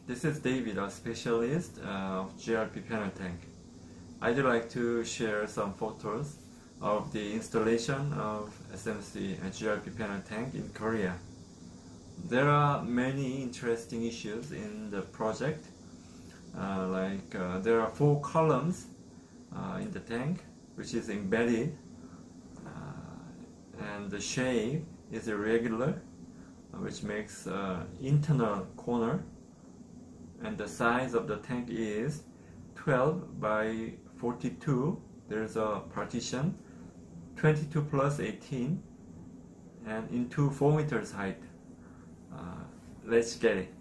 This is David, a specialist of GRP panel tank. I'd like to share some photos of the installation of SMC and GRP panel tank in Korea. There are many interesting issues in the project. There are 4 columns in the tank which is embedded, and the shape is irregular, which makes internal corner, and the size of the tank is 12 by 42. There's a partition 22 plus 18 and into 4 meters height. Let's get it.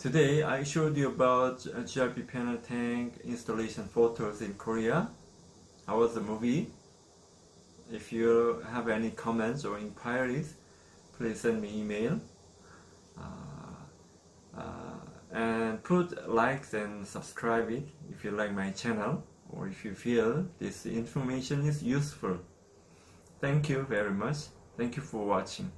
Today I showed you about GRP panel tank installation photos in Korea. How was the movie? If you have any comments or inquiries, please send me email. And put likes and subscribe it if you like my channel or if you feel this information is useful. Thank you very much. Thank you for watching.